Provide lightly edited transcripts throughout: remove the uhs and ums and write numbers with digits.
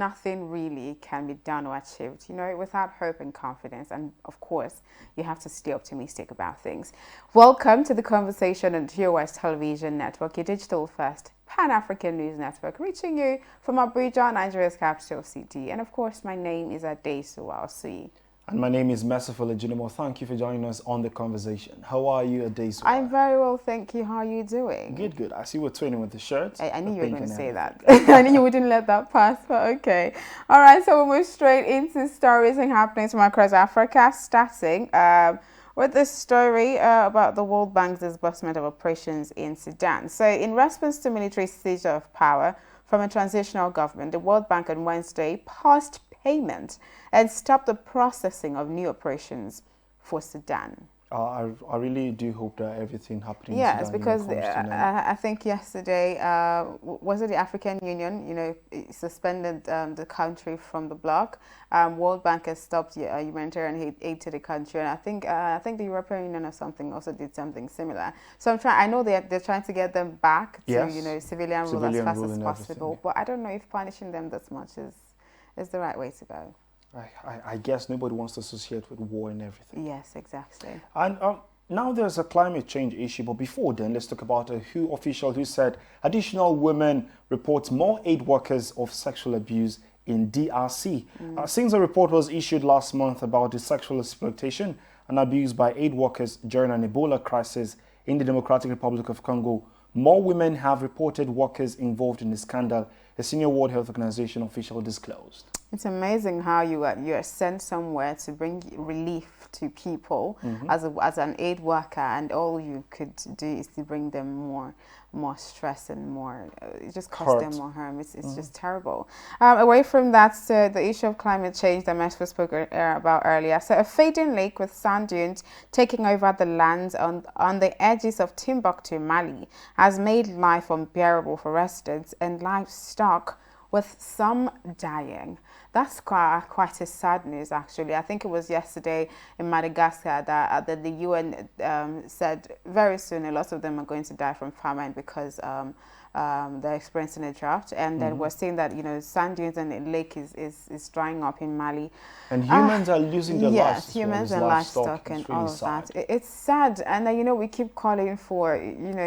nothing really can be done or achieved, without hope and confidence. And of course, you have to stay optimistic about things. Welcome to the conversation on TOS Television Network, your digital first Pan-African news network, reaching you from Abuja, Nigeria's capital city. And of course, my name is Adesu Sui. And my name is Merciful Ejunimo. Thank you for joining us on the conversation. How are you, Adesu? I'm very well, thank you. How are you doing? Good, good. I see we're twinning with the shirt. I knew you were going to say that. I knew you wouldn't let that pass, but okay. All right, so we'll move straight into stories and happenings from across Africa, starting with this story about the World Bank's disbursement of operations in Sudan. So in response to military seizure of power from a transitional government, the World Bank on Wednesday paused payment and stop the processing of new operations for Sudan. I really do hope that everything happening in Yes, Sudan, because I think yesterday, was it the African Union, suspended the country from the bloc. World Bank has stopped humanitarian aid to the country, and I think the European Union or something also did something similar. So I know they're trying to get them back to, yes, civilian rule as fast as possible, but I don't know if punishing them this much is the right way to go. I guess nobody wants to associate with war and everything. Yes, exactly. And now there's a climate change issue, but before then, let's talk about a WHO official who said additional women report more aid workers of sexual abuse in DRC. Since a report was issued last month about the sexual exploitation and abuse by aid workers during an Ebola crisis in the Democratic Republic of Congo, more women have reported workers involved in the scandal, a senior World Health Organization official disclosed. It's amazing how you are sent somewhere to bring relief to people as an aid worker, and all you could do is to bring them more stress and more, it just costs them more harm. It's just terrible. Away from that, the issue of climate change that Mesfo spoke about earlier. So a fading lake with sand dunes taking over the lands on the edges of Timbuktu, Mali, has made life unbearable for residents and livestock, with some dying. That's quite a sad news, actually. I think it was yesterday in Madagascar that the UN said very soon a lot of them are going to die from famine because they're experiencing a drought. And then we're seeing that, sand dunes and the lake is drying up in Mali. And humans are losing their lives. Yes, humans and livestock and all of that. It's sad. And, we keep calling for,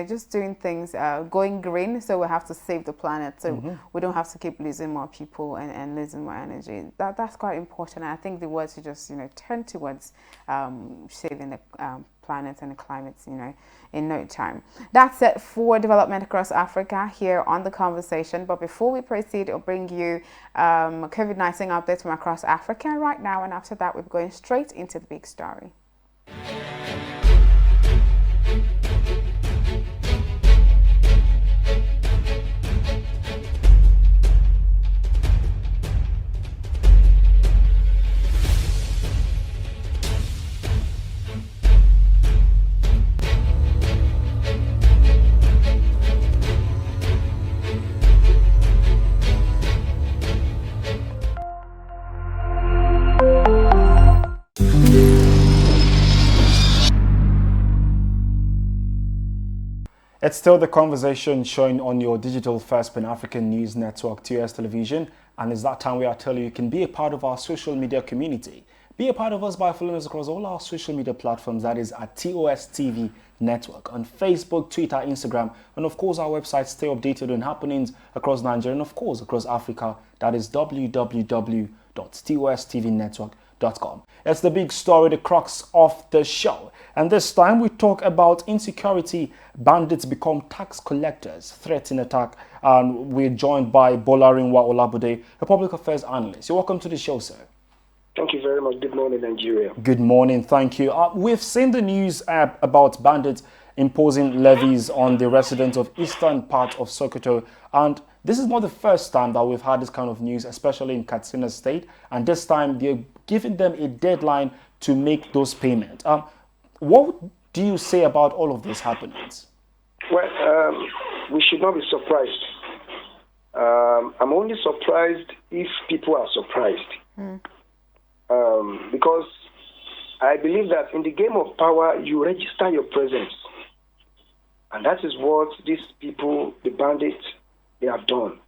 just doing things, going green. So we have to save the planet. So we don't have to keep losing more people and losing more energy. That's quite important. And I think the world should just, turn towards saving the planet and the climate, in no time. That's it for development across Africa here on The Conversation. But before we proceed, I'll bring you COVID-19 updates from across Africa right now. And after that, we're going straight into the big story. It's still The Conversation, showing on your digital first Pan-African news network, TOS Television. And it's that time where I tell you can be a part of our social media community. Be a part of us by following us across all our social media platforms, that is at TOS TV Network, on Facebook, Twitter, Instagram, and of course our website. Stay updated on happenings across Nigeria and of course across Africa. That is www.tostvnetwork.com. It's the big story, the crux of the show. And this time we talk about insecurity. Bandits become tax collectors, threaten attack. And we're joined by Bolarinwa Olabude, a public affairs analyst. You're welcome to the show, sir. Thank you very much. Good morning, Nigeria. Good morning. Thank you. We've seen the news about bandits imposing levies on the residents of eastern part of Sokoto. And this is not the first time that we've had this kind of news, especially in Katsina State. And this time they're giving them a deadline to make those payments. What do you say about all of these happenings? Well, we should not be surprised. I'm only surprised if people are surprised. Because I believe that in the game of power, you register your presence. And that is what these people, the bandits, they have done.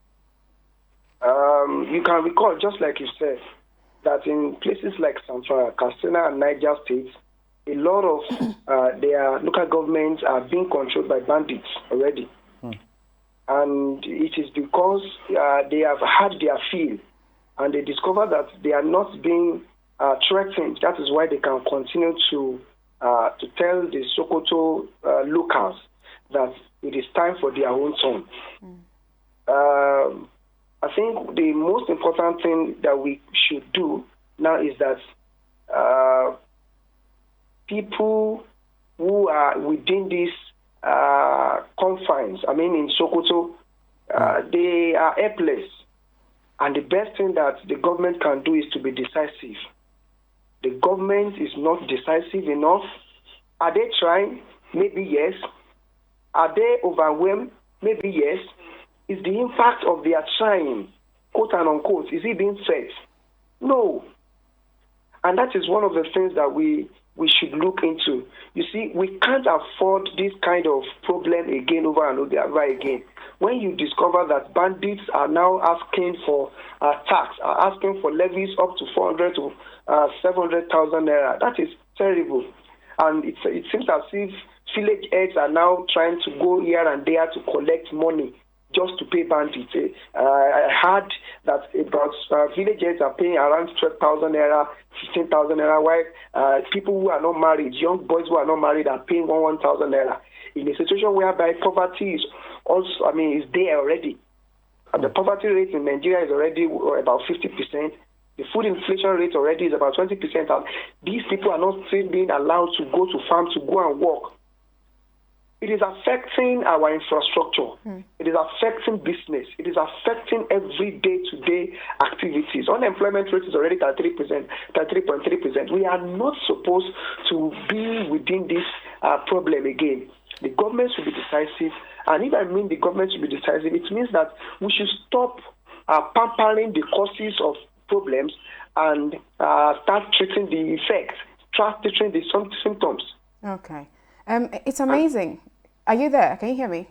You can recall, just like you said, that in places like Zamfara, Katsina, and Niger states, a lot of their local governments are being controlled by bandits already. And it is because they have had their fill and they discover that they are not being threatened. That is why they can continue to tell the Sokoto locals that it is time for their own turn. I think the most important thing that we should do now is that people who are within these confines, I mean in Sokoto, they are helpless. And the best thing that the government can do is to be decisive. The government is not decisive enough. Are they trying? Maybe yes. Are they overwhelmed? Maybe yes. Is the impact of their trying, quote and unquote, is it being felt? No. And that is one of the things that we should look into. You see, we can't afford this kind of problem again over and over again. When you discover that bandits are now asking for tax, are asking for levies up to 400 to 700,000 naira, that is terrible. And it seems as if village heads are now trying to go here and there to collect money just to pay bandits. I heard that about village heads are paying around 12,000 naira, 15,000 naira, while people who are not married, young boys who are not married, are paying 1,000 naira. In a situation whereby poverty is also, is there already. And the poverty rate in Nigeria is already about 50%. The food inflation rate already is about 20%. And these people are not still being allowed to go to farm to go and work. It is affecting our infrastructure. It is affecting business. It is affecting every day-to-day activities. Unemployment rate is already 33%, 33.3%. We are not supposed to be within this problem again. The government should be decisive. And if I mean the government should be decisive, it means that we should stop pampering the causes of problems and start treating the effects, start treating the symptoms. Okay. It's amazing. Are you there? Can you hear me?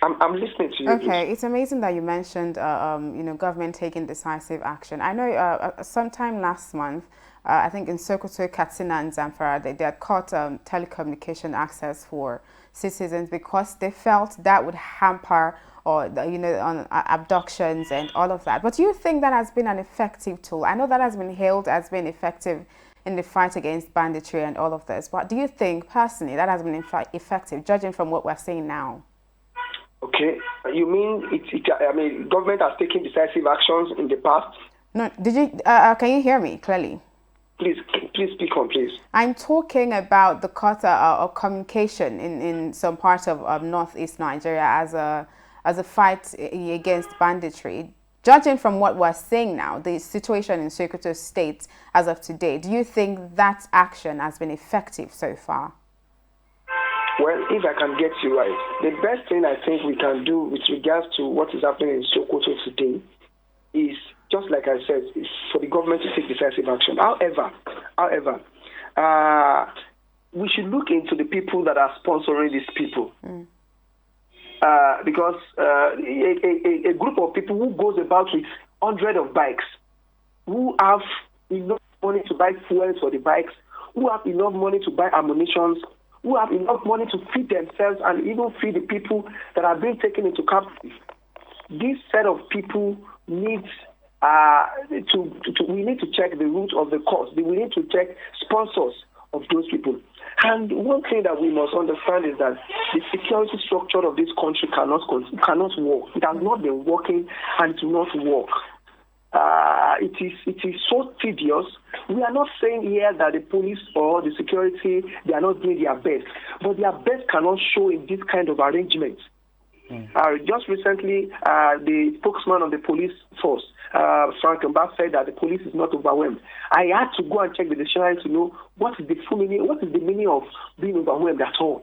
I'm listening to you. Okay, it's amazing that you mentioned, government taking decisive action. I know sometime last month, I think in Sokoto, Katsina, and Zamfara, they had cut telecommunication access for citizens because they felt that would hamper on abductions and all of that. But do you think that has been an effective tool? I know that has been hailed as being effective in the fight against banditry and all of this. But do you think, personally, that has been effective, judging from what we're seeing now? Okay. You mean, government has taken decisive actions in the past? No. Did you? Can you hear me clearly? Please speak on, please. I'm talking about the cut of communication in some parts of northeast Nigeria as a fight against banditry. Judging from what we're seeing now, the situation in Sokoto State as of today, do you think that action has been effective so far? Well, if I can get you right, the best thing I think we can do with regards to what is happening in Sokoto today is, just like I said, is for the government to take decisive action. However, we should look into the people that are sponsoring these people. Because a group of people who goes about with hundreds of bikes, who have enough money to buy fuel for the bikes, who have enough money to buy ammunition, who have enough money to feed themselves and even feed the people that are being taken into captivity. This set of people needs we need to check the root of the cause. We need to check sponsors of those people. And one thing that we must understand is that the security structure of this country cannot work. It has not been working and it will not work. It is so tedious. We are not saying here that the police or the security, they are not doing their best, but their best cannot show in this kind of arrangement. Just recently, the spokesman of the police force, Frank Mba, said that the police is not overwhelmed. I had to go and check the dictionary to know what is the full meaning, what is the meaning of being overwhelmed at all.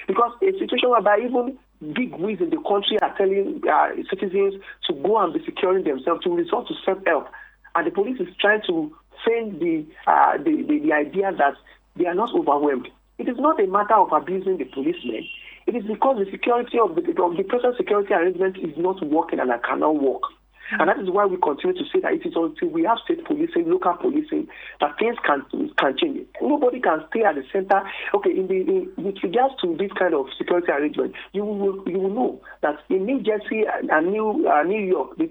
Because a situation whereby even big wigs in the country are telling citizens to go and be securing themselves, to resort to self-help, and the police is trying to feign the idea that they are not overwhelmed. It is not a matter of abusing the policemen. It is because the security of the present security arrangement is not working and cannot work. And that is why we continue to say that it is until we have state policing, local policing, that things can change. Nobody can stay at the center. Okay, with regards to this kind of security arrangement, you will know that in New Jersey and New York, the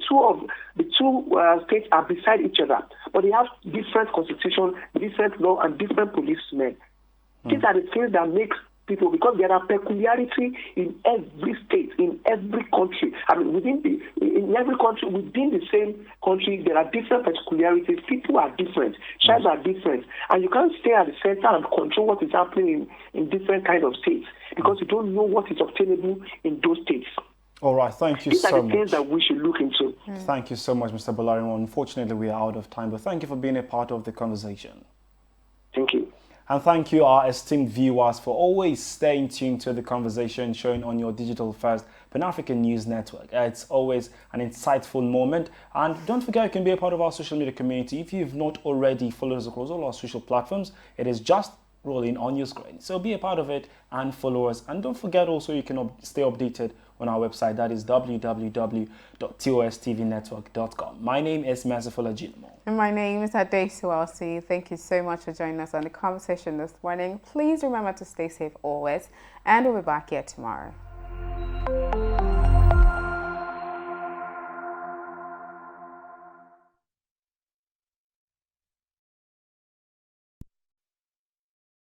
two states are beside each other, but they have different constitution, different law, and different policemen. These are the things that make people, because there are peculiarity in every state, in every country. I mean, in every country, within the same country, there are different peculiarities. People are different, tribes are different, and you can't stay at the center and control what is happening in different kind of states because you don't know what is obtainable in those states. All right, thank you These so much. are the things that we should look into. Thank you so much, Mr. Bolariwon. Unfortunately, we are out of time, but thank you for being a part of the conversation. Thank you. And thank you, our esteemed viewers, for always staying tuned to the conversation showing on your digital first Pan-African News Network. It's always an insightful moment. And don't forget, you can be a part of our social media community. If you've not already followed us across all our social platforms, it is just rolling on your screen. So be a part of it and follow us. And don't forget also, you can stay updated on our website. That is www.tostvnetwork.com. My name is Masafola Jinmo. And my name is Adesu Elsie. Thank you so much for joining us on the conversation this morning. Please remember to stay safe always, and we'll be back here tomorrow.